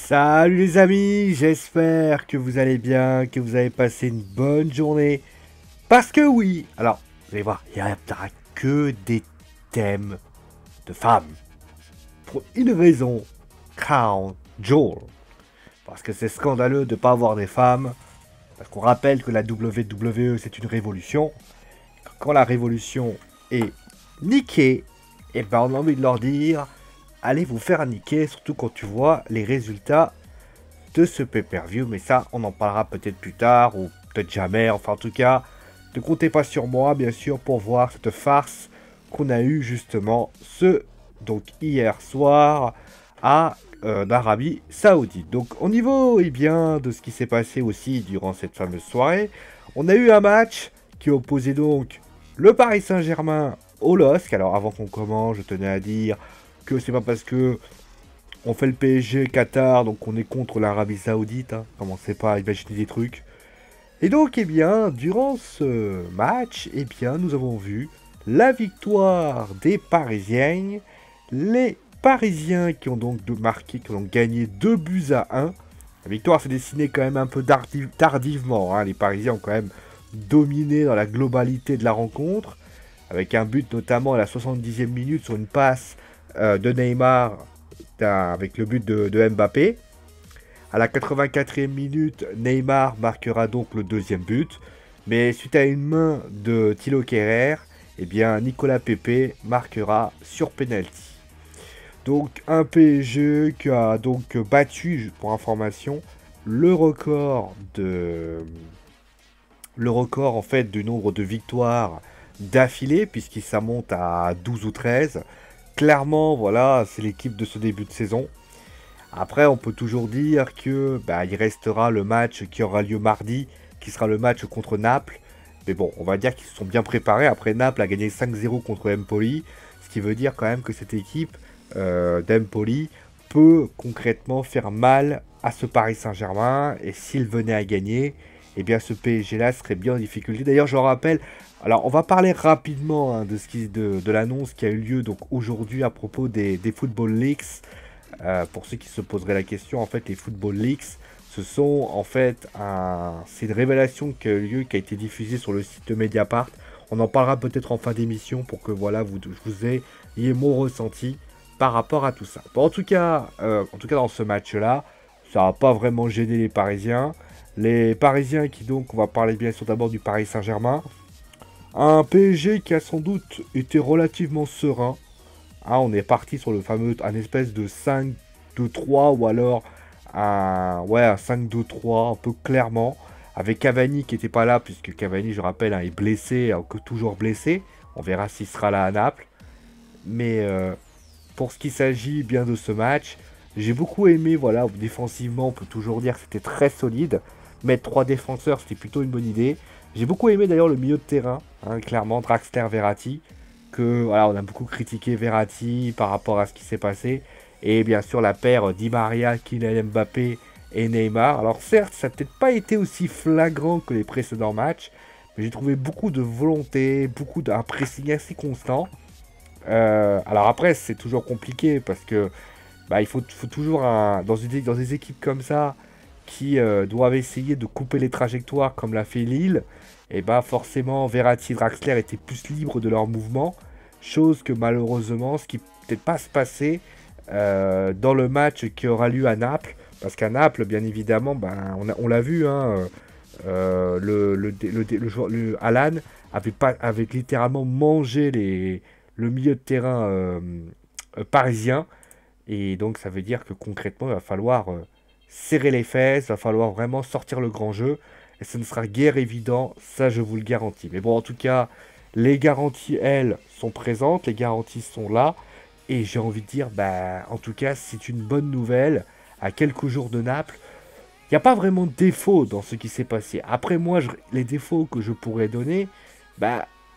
Salut les amis, j'espère que vous allez bien, que vous avez passé une bonne journée. Parce que oui, alors, vous allez voir, il n'y a que des thèmes de femmes. Pour une raison, Crown Jewel. Parce que c'est scandaleux de ne pas avoir des femmes. Parce qu'on rappelle que la WWE c'est une révolution. Quand la révolution est niquée, et ben on a envie de leur dire, allez vous faire niquer, surtout quand tu vois les résultats de ce pay-per-view, mais ça, on en parlera peut-être plus tard, ou peut-être jamais, enfin en tout cas, ne comptez pas sur moi, bien sûr, pour voir cette farce qu'on a eue justement donc hier soir, en Arabie Saoudite. Donc au niveau, bien, de ce qui s'est passé aussi durant cette fameuse soirée, on a eu un match qui opposait donc le Paris Saint-Germain au LOSC. Alors avant qu'on commence, je tenais à dire que c'est pas parce que on fait le PSG Qatar, donc on est contre l'Arabie Saoudite, hein. Commencez pas à imaginer des trucs. Et donc, bien, durant ce match, bien, nous avons vu la victoire des Parisiens. Les Parisiens qui ont donc marqué, qui ont gagné 2 buts à 1. La victoire s'est dessinée quand même un peu tardivement, hein. Les Parisiens ont quand même dominé dans la globalité de la rencontre, avec un but notamment à la 70e minute sur une passe de Neymar avec le but de Mbappé. À la 84e minute, Neymar marquera donc le deuxième but. Mais suite à une main de Thilo Kehrer, bien Nicolas Pepe marquera sur penalty. Donc un PSG qui a donc battu, pour information, le record en fait du nombre de victoires d'affilée, puisqu'il ça monte à 12 ou 13. Clairement, voilà, c'est l'équipe de ce début de saison. Après, on peut toujours dire que il restera le match qui aura lieu mardi, qui sera le match contre Naples. Mais bon, on va dire qu'ils se sont bien préparés. Après, Naples a gagné 5-0 contre Empoli, ce qui veut dire quand même que cette équipe d'Empoli peut concrètement faire mal à ce Paris Saint-Germain. Et s'il venait à gagner, bien ce PSG-là serait bien en difficulté. D'ailleurs, je rappelle, alors on va parler rapidement, hein, de l'annonce qui a eu lieu donc aujourd'hui à propos des Football Leaks. Pour ceux qui se poseraient la question, en fait, les Football Leaks, ce sont en fait c'est une révélation qui a eu lieu, qui a été diffusée sur le site de Mediapart. On en parlera peut-être en fin d'émission pour que voilà, vous ayez mon ressenti par rapport à tout ça. Bon, en tout cas dans ce match-là, ça n'a pas vraiment gêné les Parisiens. Les Parisiens qui donc, on va parler bien sûr d'abord du Paris Saint-Germain. Un PSG qui a sans doute été relativement serein. Ah, on est parti sur le fameux, un espèce de 5-2-3 ou alors un 5-2-3 un peu clairement, avec Cavani qui n'était pas là, puisque Cavani, je rappelle, hein, est blessé, toujours blessé. On verra s'il sera là à Naples. Mais pour ce qui s'agit bien de ce match, j'ai beaucoup aimé, voilà, défensivement, on peut toujours dire que c'était très solide. Mettre 3 défenseurs, c'était plutôt une bonne idée. J'ai beaucoup aimé d'ailleurs le milieu de terrain, hein, clairement, Draxler, Verratti. Voilà, on a beaucoup critiqué Verratti par rapport à ce qui s'est passé. Et bien sûr la paire Di Maria, Kylian Mbappé et Neymar. Alors certes, ça n'a peut-être pas été aussi flagrant que les précédents matchs, mais j'ai trouvé beaucoup de volonté, un pressing assez constant. Alors après, c'est toujours compliqué parce que il faut toujours, dans des équipes comme ça, qui doivent essayer de couper les trajectoires comme l'a fait Lille, et forcément Verratti et Draxler étaient plus libres de leur mouvement, chose que malheureusement, ce qui peut-être pas se passer dans le match qui aura lieu à Naples, parce qu'à Naples, bien évidemment, on l'a vu, hein, Alan avait littéralement mangé le milieu de terrain parisien, et donc ça veut dire que concrètement, il va falloir serrer les fesses, il va falloir vraiment sortir le grand jeu. Et ce ne sera guère évident, ça je vous le garantis. Mais bon, en tout cas, les garanties, elles, sont présentes, les garanties sont là. Et j'ai envie de dire, en tout cas, c'est une bonne nouvelle. À quelques jours de Naples, il n'y a pas vraiment de défaut dans ce qui s'est passé. Après, moi, les défauts que je pourrais donner,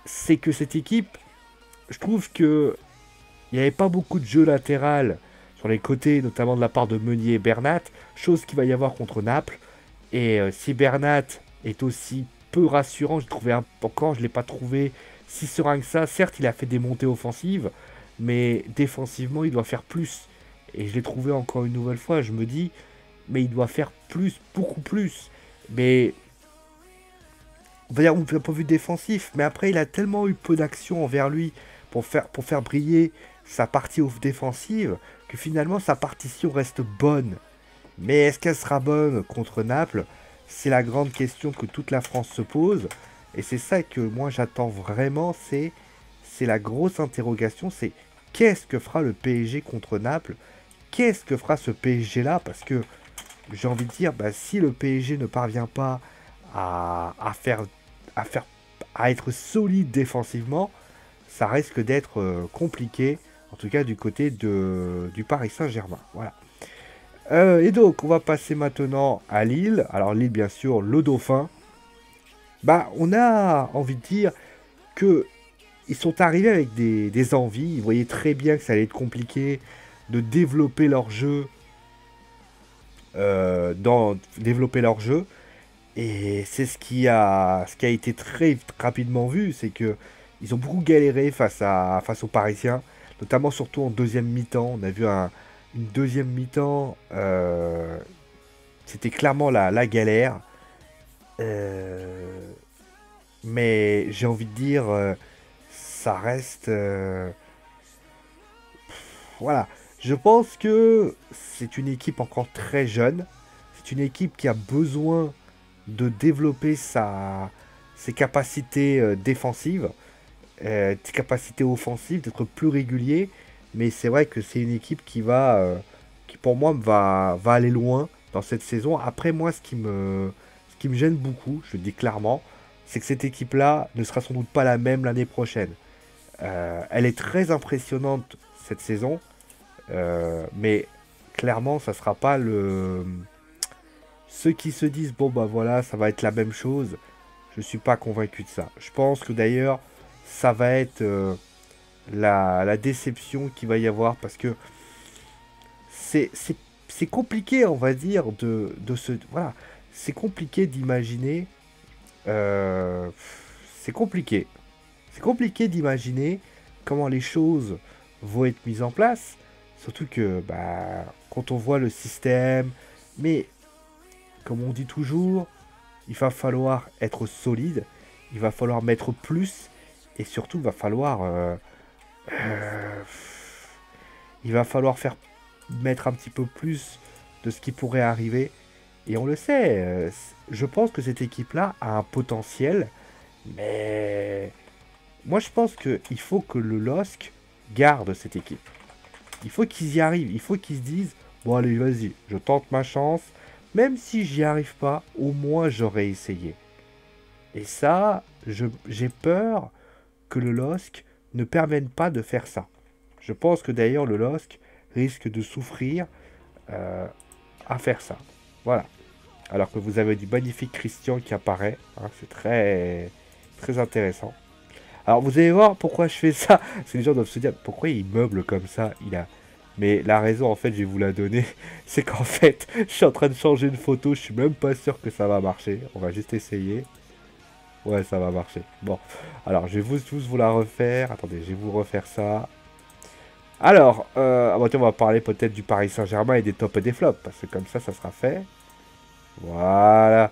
c'est que cette équipe, je trouve que il n'y avait pas beaucoup de jeu latéral sur les côtés, notamment de la part de Meunier et Bernat, chose qu'il va y avoir contre Naples. Et si Bernat est aussi peu rassurant, je ne l'ai pas trouvé si serein que ça. Certes, il a fait des montées offensives, mais défensivement, il doit faire plus. Et je l'ai trouvé encore une nouvelle fois, je me dis, mais il doit faire plus, beaucoup plus. Mais on va dire d'un point de vue défensif, mais après il a tellement eu peu d'action envers lui pour faire briller sa partie défensive que finalement sa partition reste bonne. Mais est-ce qu'elle sera bonne contre Naples? C'est la grande question que toute la France se pose. Et c'est ça que moi j'attends vraiment, c'est la grosse interrogation, c'est qu'est-ce que fera le PSG contre Naples? Qu'est-ce que fera ce PSG-là? Parce que j'ai envie de dire, bah, si le PSG ne parvient pas à faire, à faire, à être solide défensivement, ça risque d'être compliqué, en tout cas du côté du Paris Saint-Germain. Voilà. Et donc, on va passer maintenant à Lille. Alors Lille, bien sûr, le Dauphin. Bah, on a envie de dire que ils sont arrivés avec des envies. Ils voyaient très bien que ça allait être compliqué de développer leur jeu, développer leur jeu. Et c'est ce qui a été très rapidement vu, c'est que ils ont beaucoup galéré face aux Parisiens, notamment surtout en deuxième mi-temps. On a vu une deuxième mi-temps, c'était clairement la galère. Euh, mais j'ai envie de dire, ça reste, voilà. Je pense que c'est une équipe encore très jeune. C'est une équipe qui a besoin de développer ses capacités défensives, ses capacités offensives, d'être plus régulier. Mais c'est vrai que c'est une équipe qui pour moi va aller loin dans cette saison. Après moi, ce qui me gêne beaucoup, je le dis clairement, c'est que cette équipe-là ne sera sans doute pas la même l'année prochaine. Elle est très impressionnante cette saison, mais clairement, ça sera pas le. Ceux qui se disent, bon bah voilà, ça va être la même chose, je suis pas convaincu de ça. Je pense que d'ailleurs, ça va être la déception qu'il va y avoir parce que c'est compliqué, on va dire, de se. Voilà, c'est compliqué d'imaginer. euh, c'est compliqué. C'est compliqué d'imaginer comment les choses vont être mises en place. Surtout que bah, quand on voit le système, mais comme on dit toujours, il va falloir être solide, il va falloir mettre plus, et surtout euh, il va falloir faire mettre un petit peu plus de ce qui pourrait arriver. Et on le sait, je pense que cette équipe-là a un potentiel, mais moi je pense qu'il faut que le LOSC garde cette équipe. Il faut qu'ils y arrivent, il faut qu'ils se disent, bon allez vas-y, je tente ma chance, même si j'y arrive pas, au moins j'aurais essayé. Et ça, j'ai peur que le LOSC ne permette pas de faire ça. Je pense que d'ailleurs le LOSC risque de souffrir euh, à faire ça. Voilà. Alors que vous avez du magnifique Christian qui apparaît. Hein, c'est très, très intéressant. Alors vous allez voir pourquoi je fais ça. Parce que les gens doivent se dire pourquoi il meuble comme ça. Mais la raison en fait je vais vous la donner. C'est qu'en fait je suis en train de changer une photo. Je suis même pas sûr que ça va marcher. On va juste essayer. Ouais, ça va marcher. Bon. Alors je vais tous vous la refaire. Attendez, je vais vous refaire ça. Alors, on va parler peut-être du Paris Saint-Germain et des tops et des flops. Parce que comme ça sera fait. Voilà.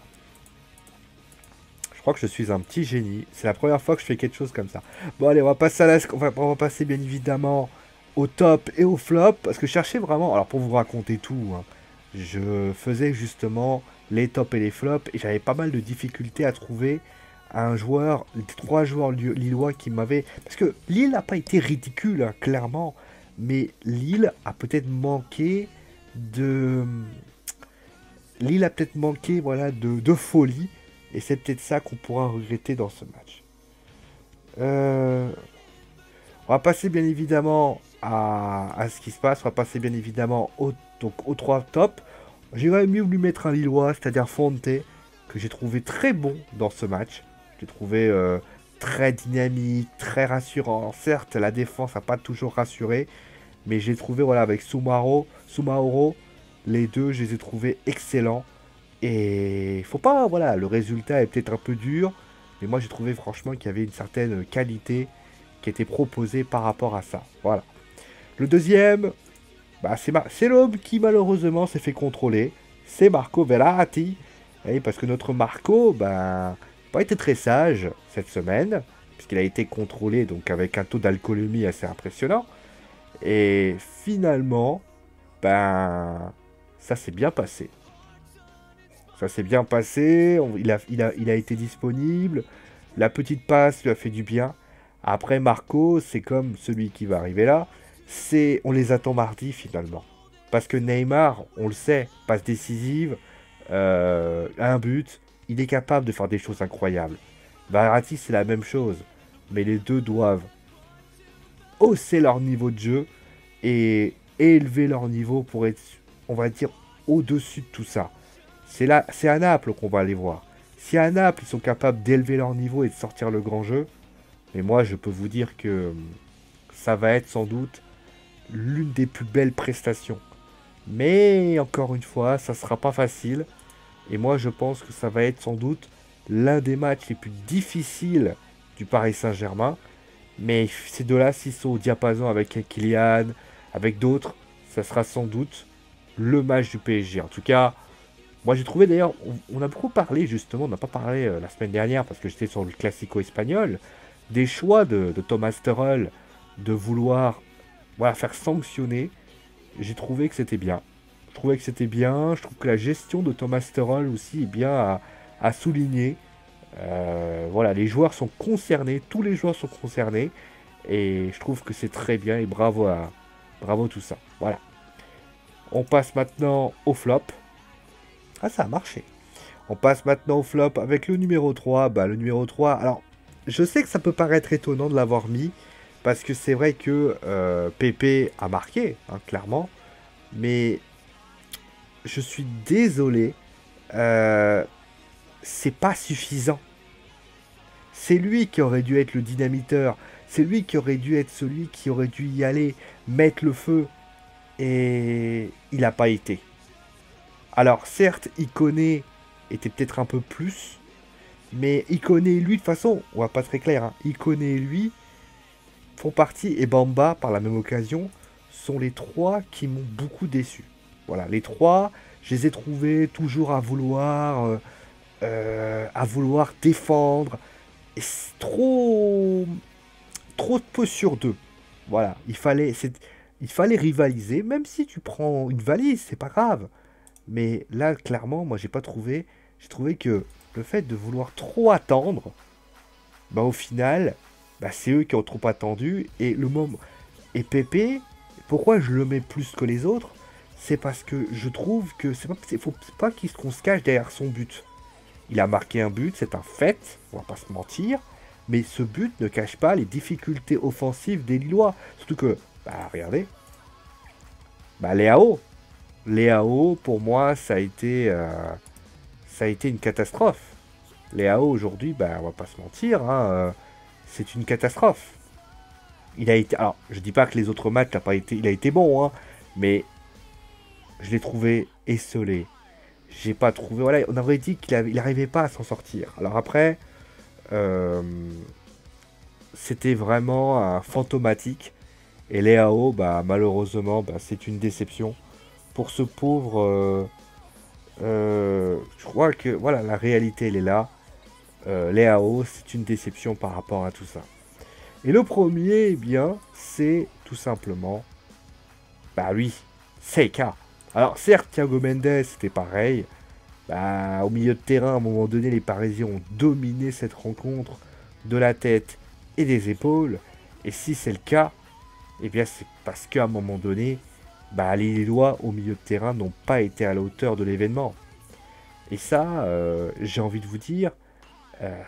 Je crois que je suis un petit génie. C'est la première fois que je fais quelque chose comme ça. Bon, allez, on va passer bien évidemment au top et au flop. Parce que je cherchais vraiment. Alors, pour vous raconter tout, hein, je faisais justement les tops et les flops. Et j'avais pas mal de difficultés à trouver un joueur, trois joueurs lillois qui m'avaient. Parce que Lille n'a pas été ridicule, hein, clairement. Mais Lille a peut-être manqué de. Lille a peut-être manqué voilà, de folie. Et c'est peut-être ça qu'on pourra regretter dans ce match. On va passer bien évidemment à ce qui se passe. On va passer bien évidemment aux trois tops. J'aurais mieux lui mettre un Lillois, c'est-à-dire Fonte, que j'ai trouvé très bon dans ce match. J'ai trouvé très dynamique, très rassurant. Certes, la défense n'a pas toujours rassuré. Mais j'ai trouvé voilà, avec Soumaoro, les deux, je les ai trouvés excellents. Et il faut pas, voilà, le résultat est peut-être un peu dur, mais moi j'ai trouvé franchement qu'il y avait une certaine qualité qui était proposée par rapport à ça. Voilà. Le deuxième, bah, c'est l'homme qui malheureusement s'est fait contrôler. c'est Marco Verratti. Et parce que notre Marco, ben, n'a pas été très sage cette semaine, puisqu'il a été contrôlé donc avec un taux d'alcoolémie assez impressionnant. Et finalement, ben, ça s'est bien passé. Ça s'est bien passé, il a été disponible, la petite passe lui a fait du bien. Après, Marco, c'est comme celui qui va arriver là, on les attend mardi finalement. Parce que Neymar, on le sait, passe décisive, un but, il est capable de faire des choses incroyables. Verratti, c'est la même chose, mais les deux doivent hausser leur niveau de jeu et élever leur niveau pour être, on va dire, au-dessus de tout ça. C'est à Naples qu'on va aller voir. Si à Naples, ils sont capables d'élever leur niveau et de sortir le grand jeu, mais moi, je peux vous dire que ça va être sans doute l'une des plus belles prestations. Mais encore une fois, ça sera pas facile. Et moi, je pense que ça va être sans doute l'un des matchs les plus difficiles du Paris Saint-Germain. Mais ces deux-là, s'ils sont au diapason avec Kylian, avec d'autres, ça sera sans doute le match du PSG. En tout cas, moi j'ai trouvé d'ailleurs, on a beaucoup parlé justement, on n'a pas parlé la semaine dernière parce que j'étais sur le Classico espagnol, des choix de Thomas Tuchel de vouloir voilà, faire sanctionner. J'ai trouvé que c'était bien. Je trouvais que c'était bien. Je trouve que la gestion de Thomas Tuchel aussi est bien à souligner. Voilà, les joueurs sont concernés, tous les joueurs sont concernés, et je trouve que c'est très bien, et bravo tout ça. Voilà. On passe maintenant au flop. Ah, ça a marché. On passe maintenant au flop avec le numéro 3. Bah, le numéro 3, alors, je sais que ça peut paraître étonnant de l'avoir mis, parce que c'est vrai que Pepe a marqué, hein, clairement, mais je suis désolé, c'est pas suffisant. C'est lui qui aurait dû être le dynamiteur. C'est lui qui aurait dû être celui qui aurait dû y aller, mettre le feu. Et il n'a pas été. Alors certes, Iconé était peut-être un peu plus. Mais Iconé et lui, de toute façon, on va pas très clair. Hein, Iconé et lui font partie, et Bamba, par la même occasion, sont les trois qui m'ont beaucoup déçu. Voilà, les trois, je les ai trouvés toujours à vouloir défendre. Et c'est trop peu sur deux. Voilà, il fallait rivaliser, même si tu prends une valise, c'est pas grave. Mais là, clairement, moi, j'ai pas trouvé. J'ai trouvé que le fait de vouloir trop attendre, bah au final, bah, c'est eux qui ont trop attendu. Et le moment. Et Pépé, pourquoi je le mets plus que les autres? C'est parce que je trouve que faut pas qu'on se cache derrière son but. Il a marqué un but, c'est un fait, on va pas se mentir. Mais ce but ne cache pas les difficultés offensives des Lillois. Surtout que, bah regardez, bah Léao, pour moi, ça a été une catastrophe. Léao aujourd'hui, bah on va pas se mentir, hein, c'est une catastrophe. Il a été, alors je dis pas que les autres matchs il a été bon, hein, mais je l'ai trouvé esselé. J'ai pas trouvé, voilà, on aurait dit qu'il n'arrivait pas à s'en sortir. Alors après. C'était vraiment fantomatique. Et Léao, bah, malheureusement, bah, c'est une déception. Pour ce pauvre, je crois que voilà, la réalité, elle est là. Léao, c'est une déception par rapport à tout ça. Et le premier, eh bien, c'est tout simplement, bah oui, Seika. Alors certes, Thiago Mendes, c'était pareil. Bah, au milieu de terrain, à un moment donné, les Parisiens ont dominé cette rencontre de la tête et des épaules. Et si c'est le cas, eh bien c'est parce qu'à un moment donné, bah, les Lillois au milieu de terrain n'ont pas été à la hauteur de l'événement. Et ça, j'ai envie de vous dire,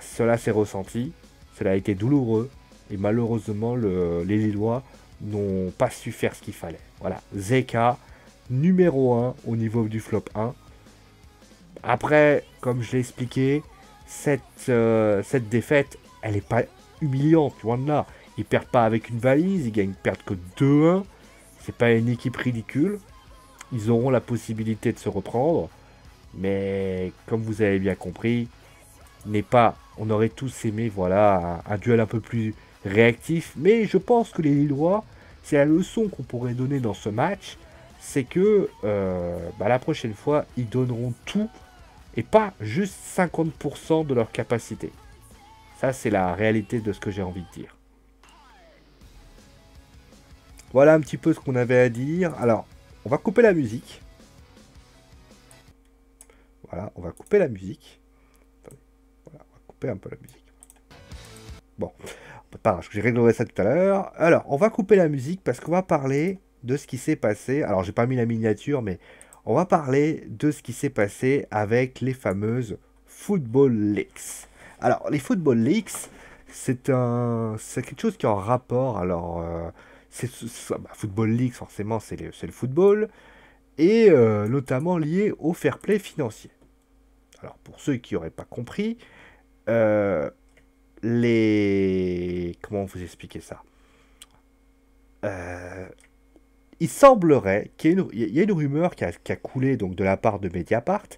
cela s'est ressenti, cela a été douloureux. Et malheureusement, les Lillois n'ont pas su faire ce qu'il fallait. Voilà, Zeka, numéro 1 au niveau du flop 1. Après, comme je l'ai expliqué, cette défaite, elle n'est pas humiliante, loin de là. Ils perdent pas avec une valise, ils perdent que 2-1. C'est pas une équipe ridicule. Ils auront la possibilité de se reprendre. Mais comme vous avez bien compris, on aurait tous aimé voilà, un duel un peu plus réactif. Mais je pense que les Lillois, c'est la leçon qu'on pourrait donner dans ce match. c'est que la prochaine fois, ils donneront tout et pas juste 50% de leur capacité. Ça, c'est la réalité de ce que j'ai envie de dire. Voilà un petit peu ce qu'on avait à dire. Alors, on va couper la musique. Voilà, on va couper la musique. Attendez, voilà, on va couper un peu la musique. Bon, pas grave, j'ai réglé ça tout à l'heure. Alors, on va couper la musique parce qu'on va parler de ce qui s'est passé. Alors, j'ai pas mis la miniature, mais on va parler de ce qui s'est passé avec les fameuses Football Leaks. Alors, les Football Leaks, c'est quelque chose qui est en rapport. Alors, Football Leaks, forcément, c'est le football, et notamment lié au fair play financier. Alors, pour ceux qui n'auraient pas compris, euh, comment vous expliquer ça? Euh, il semblerait qu'il y a une rumeur qui a coulé donc de la part de Mediapart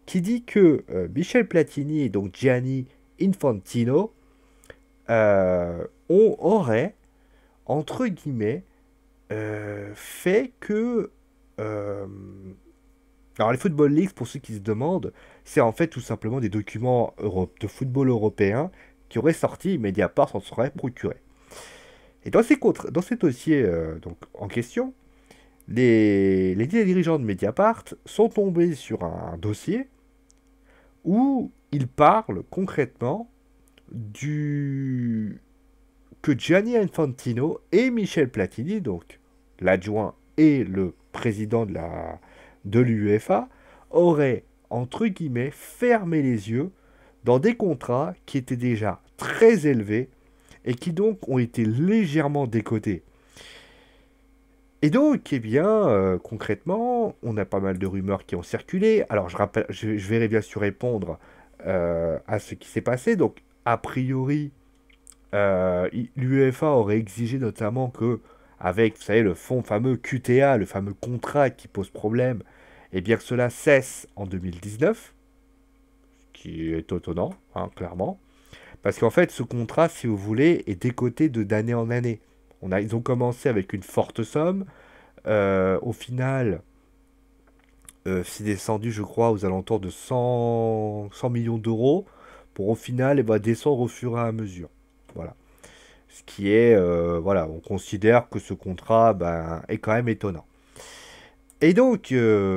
qui dit que Michel Platini et donc Gianni Infantino auraient, entre guillemets, fait que... alors les Football Leaks, pour ceux qui se demandent, c'est en fait tout simplement des documents de football européen qui auraient sorti, Mediapart s'en serait procuré. Et dans ces dossiers donc, en question, les dirigeants de Mediapart sont tombés sur un dossier où ils parlent concrètement du que Gianni Infantino et Michel Platini, donc l'adjoint et le président de l'UEFA, auraient, entre guillemets, fermé les yeux dans des contrats qui étaient déjà très élevés et qui donc ont été légèrement décotés. Et donc, eh bien, concrètement, on a pas mal de rumeurs qui ont circulé. Alors, je vais bien sûr répondre à ce qui s'est passé. Donc, a priori, l'UEFA aurait exigé notamment que, avec, vous savez, le fonds fameux QTA, le fameux contrat qui pose problème, eh bien que cela cesse en 2019, ce qui est étonnant, hein, clairement. Parce qu'en fait, ce contrat, si vous voulez, est décoté d'année en année. Ils ont commencé avec une forte somme. Au final, c'est descendu, je crois, aux alentours de 100 millions d'euros. Pour au final, va descendre au fur et à mesure. Voilà. Ce qui est, voilà, on considère que ce contrat est quand même étonnant. Et donc,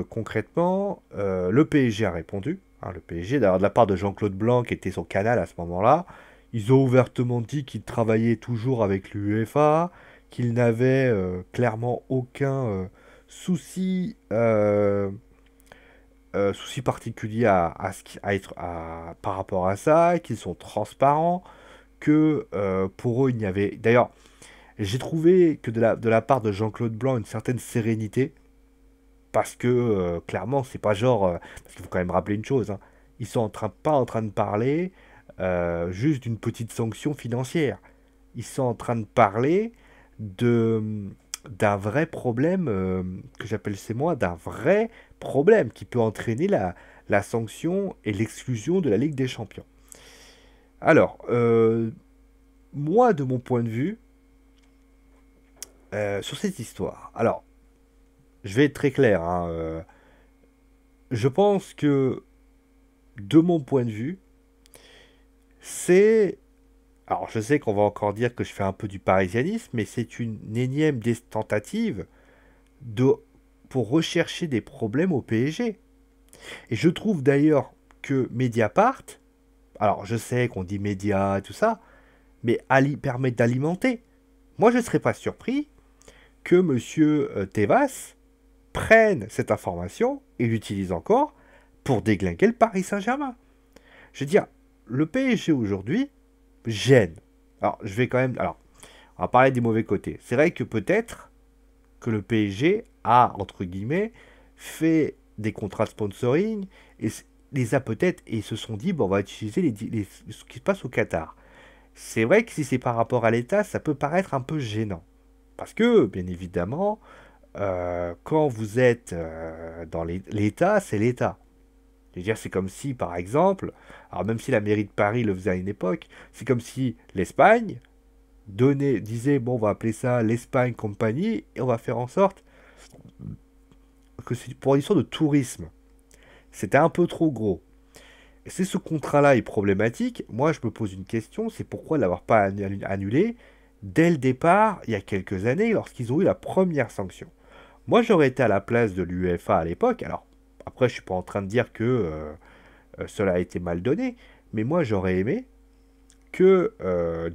concrètement, le PSG a répondu. Hein, le PSG, d'ailleurs, de la part de Jean-Claude Blanc, qui était sur Canal à ce moment-là, ils ont ouvertement dit qu'ils travaillaient toujours avec l'UEFA, qu'ils n'avaient clairement aucun souci, souci particulier par rapport à ça, qu'ils sont transparents, que pour eux, il n'y avait... D'ailleurs, j'ai trouvé que de la part de Jean-Claude Blanc une certaine sérénité, parce que clairement, c'est pas genre. Parce qu'il faut quand même rappeler une chose, hein, ils sont pas en train de parler juste d'une petite sanction financière. Ils sont en train de parler de d'un vrai problème que j'appelle c'est moi, d'un vrai problème qui peut entraîner la sanction et l'exclusion de la Ligue des Champions. Alors, moi, de mon point de vue, sur cette histoire, alors, je vais être très clair, hein, je pense que, de mon point de vue, c'est... Alors, je sais qu'on va encore dire que je fais un peu du parisianisme, mais c'est une énième tentative de, pour rechercher des problèmes au PSG. Et je trouve d'ailleurs que Mediapart, alors je sais qu'on dit média et tout ça, mais permet d'alimenter. Moi, je ne serais pas surpris que Monsieur Tebas prenne cette information et l'utilise encore pour déglinguer le Paris Saint-Germain. Je veux dire, le PSG aujourd'hui gêne. Alors, je vais quand même... Alors, on va parler des mauvais côtés. C'est vrai que peut-être que le PSG a, entre guillemets, fait des contrats de sponsoring et les a peut-être et se sont dit, bon, on va utiliser ce qui se passe au Qatar. C'est vrai que si c'est par rapport à l'État, ça peut paraître un peu gênant. Parce que, bien évidemment, quand vous êtes dans l'État, c'est l'État. Je veux dire, c'est comme si, par exemple, alors même si la mairie de Paris le faisait à une époque, c'est comme si l'Espagne disait, bon, on va appeler ça l'Espagne Compagnie, et on va faire en sorte que c'est pour l'histoire de tourisme. C'était un peu trop gros. Et si ce contrat-là est problématique, moi je me pose une question, c'est pourquoi l'avoir pas annulé dès le départ, il y a quelques années, lorsqu'ils ont eu la première sanction. Moi j'aurais été à la place de l'UEFA à l'époque, alors après je suis pas en train de dire que cela a été mal donné, mais moi j'aurais aimé que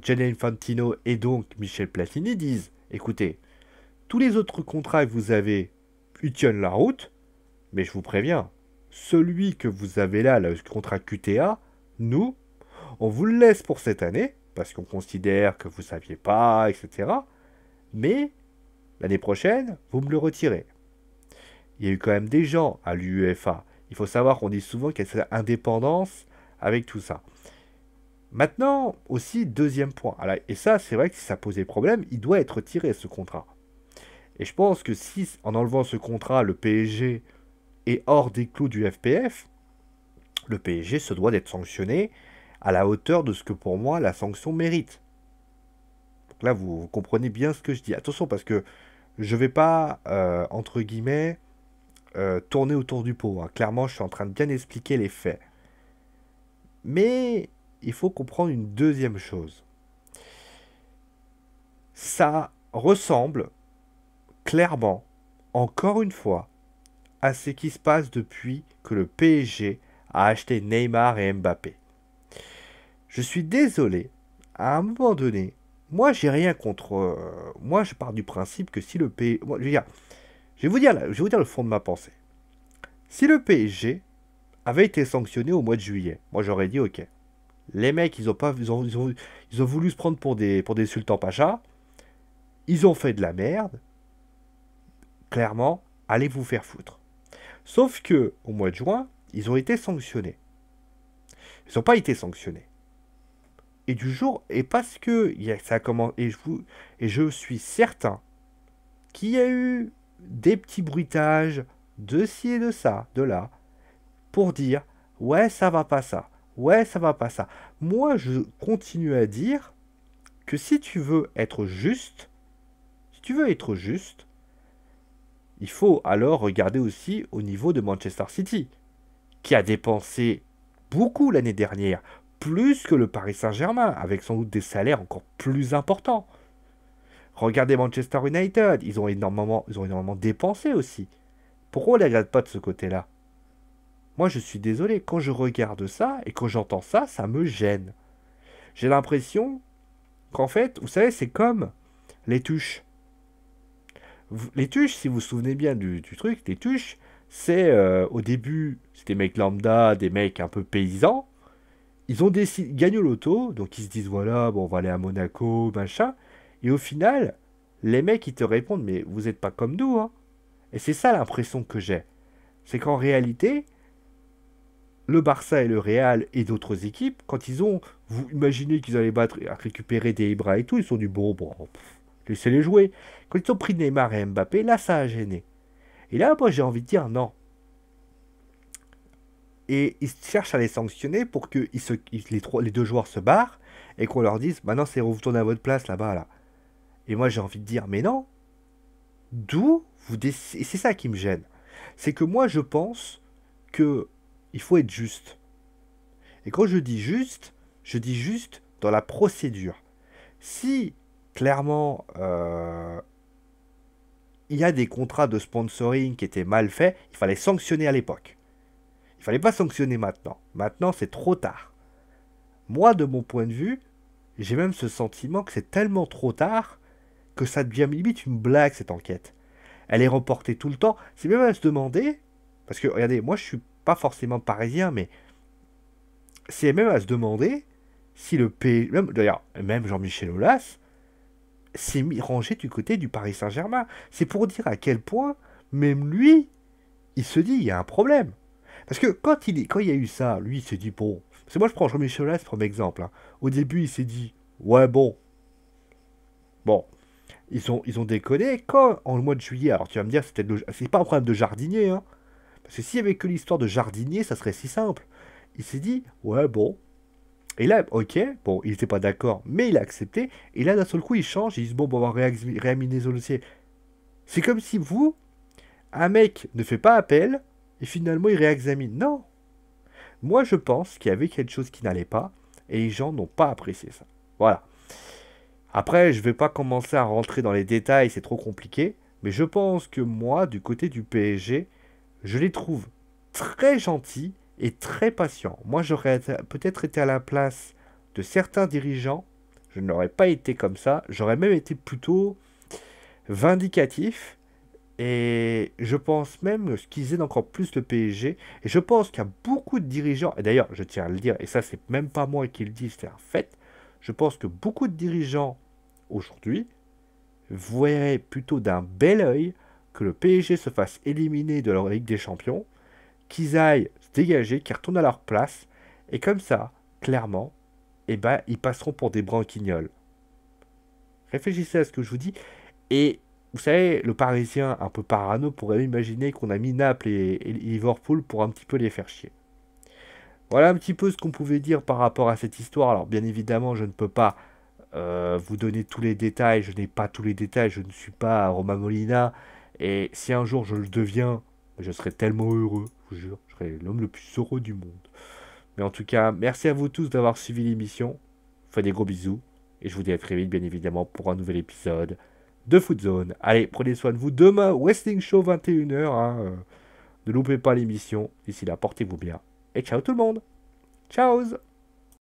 Gianni Infantino et donc Michel Platini disent, écoutez, tous les autres contrats que vous avez, ils tiennent la route, mais je vous préviens, celui que vous avez là, le contrat QTA, nous, on vous le laisse pour cette année, parce qu'on considère que vous ne saviez pas, etc. Mais l'année prochaine, vous me le retirez. Il y a eu quand même des gens à l'UEFA. Il faut savoir qu'on dit souvent qu'il y a cette indépendance avec tout ça. Maintenant, aussi, deuxième point. Alors, et ça, c'est vrai que si ça posait problème, il doit être retiré, ce contrat. Et je pense que si, en enlevant ce contrat, le PSG est hors des clous du FPF, le PSG se doit d'être sanctionné à la hauteur de ce que pour moi la sanction mérite. Donc là, vous comprenez bien ce que je dis. Attention, parce que je ne vais pas, entre guillemets, tourner autour du pot, hein. Clairement, je suis en train de bien expliquer les faits. Mais il faut comprendre une deuxième chose. Ça ressemble clairement, encore une fois, à ce qui se passe depuis que le PSG a acheté Neymar et Mbappé. Je suis désolé, à un moment donné, moi j'ai rien contre... moi je pars du principe que si le PSG... je vais vous dire le fond de ma pensée. Si le PSG avait été sanctionné au mois de juillet, moi j'aurais dit ok. Les mecs, ils ont voulu se prendre pour des sultans pachas. Ils ont fait de la merde. Clairement, allez vous faire foutre. Sauf que, au mois de juin, ils ont été sanctionnés. Ils n'ont pas été sanctionnés. Et du jour, et parce que ça a commencé, et je suis certain qu'il y a eu des petits bruitages de ci et de ça, de là, pour dire, ouais, ça va pas ça, ouais, ça va pas ça. Moi, je continue à dire que si tu veux être juste, il faut alors regarder aussi au niveau de Manchester City, qui a dépensé beaucoup l'année dernière, plus que le Paris Saint-Germain, avec sans doute des salaires encore plus importants. Regardez Manchester United, ils ont énormément dépensé aussi. Pourquoi on ne les regarde pas de ce côté-là? Moi, je suis désolé, quand je regarde ça et quand j'entends ça, ça me gêne. J'ai l'impression qu'en fait, vous savez, c'est comme les tuches. Les tuches, si vous vous souvenez bien du truc, les tuches, c'est au début, c'est des mecs lambda, des mecs un peu paysans. Ils ont décidé, ils gagnent au loto, donc ils se disent voilà, bon, on va aller à Monaco, machin. Et au final, les mecs, ils te répondent mais vous n'êtes pas comme nous, hein. Et c'est ça l'impression que j'ai. C'est qu'en réalité, le Barça et le Real et d'autres équipes, quand ils ont, vous imaginez qu'ils allaient récupérer des Ibra et tout, ils se sont dit bon, laissez-les jouer. Quand ils ont pris Neymar et Mbappé, là, ça a gêné. Et là, moi, j'ai envie de dire non. Et ils cherchent à les sanctionner pour que les deux joueurs se barrent et qu'on leur dise maintenant, c'est retourner à votre place là-bas, là. Et moi, j'ai envie de dire mais non. D'où vous décidez. Et c'est ça qui me gêne. C'est que moi, je pense que il faut être juste. Et quand je dis juste dans la procédure. Si, clairement, il y a des contrats de sponsoring qui étaient mal faits, il fallait sanctionner à l'époque. Il fallait pas sanctionner maintenant. Maintenant, c'est trop tard. Moi, de mon point de vue, j'ai même ce sentiment que c'est tellement trop tard que ça devient limite une blague, cette enquête. Elle est reportée tout le temps. C'est même à se demander, parce que, regardez, moi, je suis pas forcément parisien, mais c'est même à se demander si le P... D'ailleurs, même Jean-Michel Aulas s'est rangé du côté du Paris Saint-Germain. C'est pour dire à quel point, même lui, il se dit, il y a un problème. Parce que quand il y a eu ça, lui, il s'est dit, bon... Parce que moi, je prends Jean-Michel Aulas comme exemple, hein. Au début, il s'est dit, ouais, bon, ils ont déconné. Quand, en mois de juillet, alors tu vas me dire, c'est pas un problème de jardinier, hein. Parce que s'il y avait que l'histoire de jardinier, ça serait si simple. Il s'est dit, ouais, bon. Et là, ok, bon, il n'était pas d'accord, mais il a accepté. Et là, d'un seul coup, il change. Ils disent, bon, on va réexaminer le dossier. C'est comme si vous, Un mec ne fait pas appel et finalement il réexamine. Non. Moi je pense qu'il y avait quelque chose qui n'allait pas et les gens n'ont pas apprécié ça. Voilà. Après, je ne vais pas commencer à rentrer dans les détails, c'est trop compliqué. Mais je pense que moi, du côté du PSG, je les trouve très gentils et très patients. Moi, j'aurais peut-être été à la place de certains dirigeants. Je n'aurais pas été comme ça. J'aurais même été plutôt vindicatif. Et je pense même ce qu'ils aident encore plus le PSG. Et je pense qu'il y a beaucoup de dirigeants, et d'ailleurs, je tiens à le dire, et ça, c'est même pas moi qui le dis, c'est un fait. Je pense que beaucoup de dirigeants aujourd'hui voyeraient plutôt d'un bel œil que le PSG se fasse éliminer de leur Ligue des Champions, qu'ils aillent se dégager, qu'ils retournent à leur place, et comme ça, clairement, eh ben, ils passeront pour des branquignoles. Réfléchissez à ce que je vous dis, et vous savez, le Parisien un peu parano pourrait imaginer qu'on a mis Naples et Liverpool pour un petit peu les faire chier. Voilà un petit peu ce qu'on pouvait dire par rapport à cette histoire. Alors bien évidemment, je ne peux pas vous donner tous les détails, je n'ai pas tous les détails, je ne suis pas Romain Molina, et si un jour je le deviens, je serai tellement heureux, je vous jure, je serai l'homme le plus heureux du monde. Mais en tout cas, merci à vous tous d'avoir suivi l'émission, je vous fais des gros bisous, et je vous dis à très vite bien évidemment pour un nouvel épisode de Foot Zone. Allez, prenez soin de vous, demain, Wrestling Show 21h, hein, ne loupez pas l'émission, d'ici là, portez-vous bien, et ciao tout le monde, ciao.